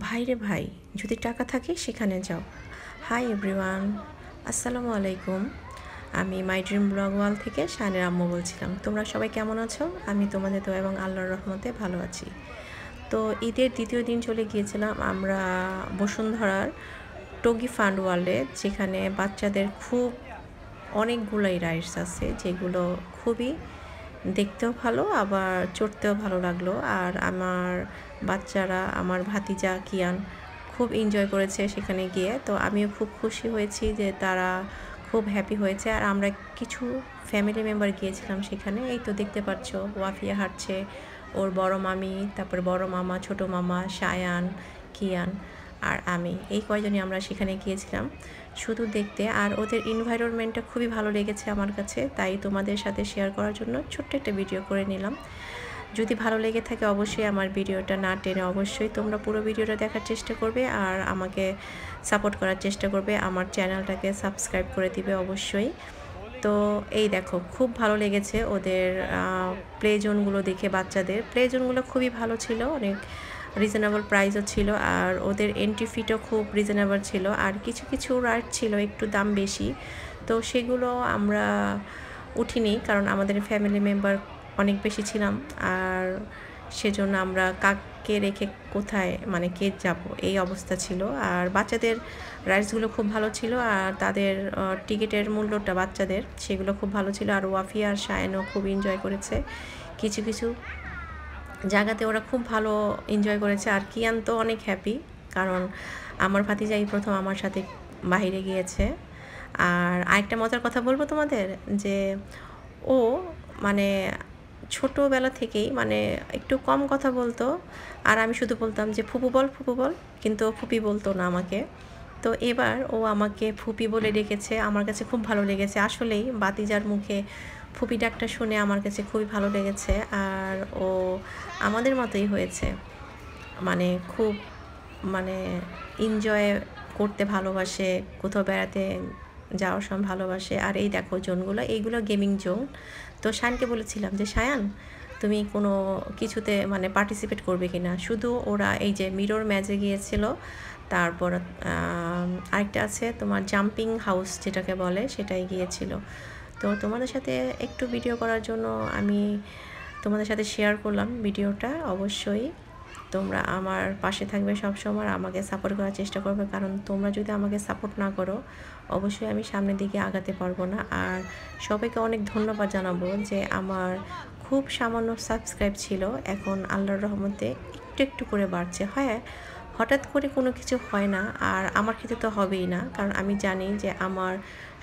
ভাইরে ভাই, যদি টাকা থাকে সেখানে যাও। হাই এভরিওয়ান, আসসালামু আলাইকুম। আমি মাই ড্রিম ব্লগ ওয়াল থেকে শানের আম্মু বলছিলাম। তোমরা সবাই কেমন আছো? আমি তোমাদের দোয়া এবং আল্লাহর রহমতে ভালো আছি। তো ঈদের দ্বিতীয় দিন চলে গিয়েছিলাম আমরা বসুন্ধরার টগি ফান্ড ওয়ার্ল্ডে, যেখানে বাচ্চাদের খুব অনেকগুলাই রাইডস আছে, যেগুলো খুবই দেখতেও ভালো, আবার চড়তেও ভালো লাগলো। আর আমার বাচ্চারা, আমার ভাতিজা কিয়ান খুব এনজয় করেছে সেখানে গিয়ে। তো আমিও খুব খুশি হয়েছি যে তারা খুব হ্যাপি হয়েছে। আর আমরা কিছু ফ্যামিলি মেম্বার গিয়েছিলাম সেখানে। এই তো দেখতে পাচ্ছ, ওয়াফিয়া হাঁটছে, ওর বড় মামি, তারপর বড় মামা, ছোট মামা, সায়ান, কিয়ান আর আমি, এই কয়জনই আমরা সেখানে গিয়েছিলাম শুধু দেখতে। আর ওদের এনভায়রনমেন্টটা খুবই ভালো লেগেছে আমার কাছে, তাই তোমাদের সাথে শেয়ার করার জন্য ছোট্ট একটা ভিডিও করে নিলাম। যদি ভালো লেগে থাকে অবশ্যই আমার ভিডিওটা না টেনে অবশ্যই তোমরা পুরো ভিডিওটা দেখার চেষ্টা করবে আর আমাকে সাপোর্ট করার চেষ্টা করবে, আমার চ্যানেলটাকে সাবস্ক্রাইব করে দিবে অবশ্যই। তো এই দেখো, খুব ভালো লেগেছে ওদের প্লে জোনগুলো দেখে। বাচ্চাদের প্লে জোনগুলো খুবই ভালো ছিল, অনেক রিজনেবল প্রাইসও ছিল, আর ওদের এন্ট্রি ফিটাও খুব রিজনেবল ছিল। আর কিছু কিছু রাইড ছিল একটু দাম বেশি, তো সেগুলো আমরা উঠিনি, কারণ আমাদের ফ্যামিলি মেম্বার অনেক বেশি ছিলাম। আর সেজন্য আমরা কাককে রেখে কোথায়, মানে কে যাব, এই অবস্থা ছিল। আর বাচ্চাদের রাইডসগুলো খুব ভালো ছিল, আর তাদের টিকিটের মূল্যটা বাচ্চাদের সেগুলো খুব ভালো ছিল। আর ওয়াফিয়া আর শায়নও খুব এনজয় করেছে, কিছু কিছু জায়গাতে ওরা খুব ভালো এনজয় করেছে। আর কিয়ান তো অনেক হ্যাপি, কারণ আমার ভাতিজা এই প্রথম আমার সাথে বাইরে গিয়েছে। আর আরেকটা মজার কথা বলবো তোমাদের, যে ও মানে ছোটোবেলা থেকেই মানে একটু কম কথা বলতো, আর আমি শুধু বলতাম যে ফুপু বল, ফুপু বল, কিন্তু ফুপি বলতো না আমাকে। তো এবার ও আমাকে ফুপি বলে ডেকেছে, আমার কাছে খুব ভালো লেগেছে। আসলেই বাতিজার মুখে ফুপি ডাকটা শুনে আমার কাছে খুবই ভালো লেগেছে। আর ও আমাদের মতোই হয়েছে, মানে খুব মানে এনজয় করতে ভালোবাসে, কোথাও বেড়াতে যাওয়ার সময় ভালোবাসে। আর এই দেখো জোনগুলো, এইগুলো গেমিং জোন। তো শায়ানকে বলেছিলাম যে শায়ান, তুমি কোনো কিছুতে মানে পার্টিসিপেট করবে কি না। শুধু ওরা এই যে মিরর ম্যাচে গিয়েছিল, তারপর আরেকটা আছে তোমার জাম্পিং হাউস যেটাকে বলে, সেটাই গিয়েছিল। তো তোমাদের সাথে একটু ভিডিও করার জন্য আমি তোমাদের সাথে শেয়ার করলাম ভিডিওটা। অবশ্যই তোমরা আমার পাশে থাকবে সবসময়, আমাকে সাপোর্ট করার চেষ্টা করবে, কারণ তোমরা যদি আমাকে সাপোর্ট না করো অবশ্যই আমি সামনের দিকে আগাতে পারবো না। আর সবাইকে অনেক ধন্যবাদ জানাবো যে আমার খুব সামান্য সাবস্ক্রাইব ছিল, এখন আল্লাহর রহমতে একটু একটু করে বাড়ছে। হ্যাঁ, হঠাৎ করে কোনো কিছু হয় না, আর আমার ক্ষেত্রে তো হবেই না, কারণ আমি জানি যে আমার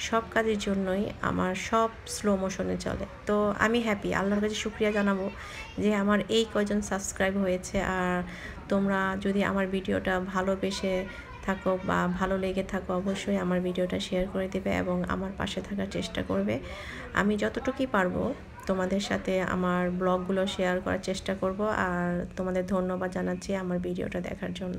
সব কাজের জন্যই আমার সব স্লো মোশনে চলে। তো আমি হ্যাপি, আল্লাহর কাছে শুকরিয়া জানাবো যে আমার এই কয়জন সাবস্ক্রাইব হয়েছে। আর তোমরা যদি আমার ভিডিওটা ভালোবেসে থাকো বা ভালো লেগে থাকো অবশ্যই আমার ভিডিওটা শেয়ার করে দেবে এবং আমার পাশে থাকার চেষ্টা করবে। আমি যতটুকুই পারবো তোমাদের সাথে আমার ব্লগগুলো শেয়ার করার চেষ্টা করব। আর তোমাদের ধন্যবাদ জানাচ্ছি আমার ভিডিওটা দেখার জন্য।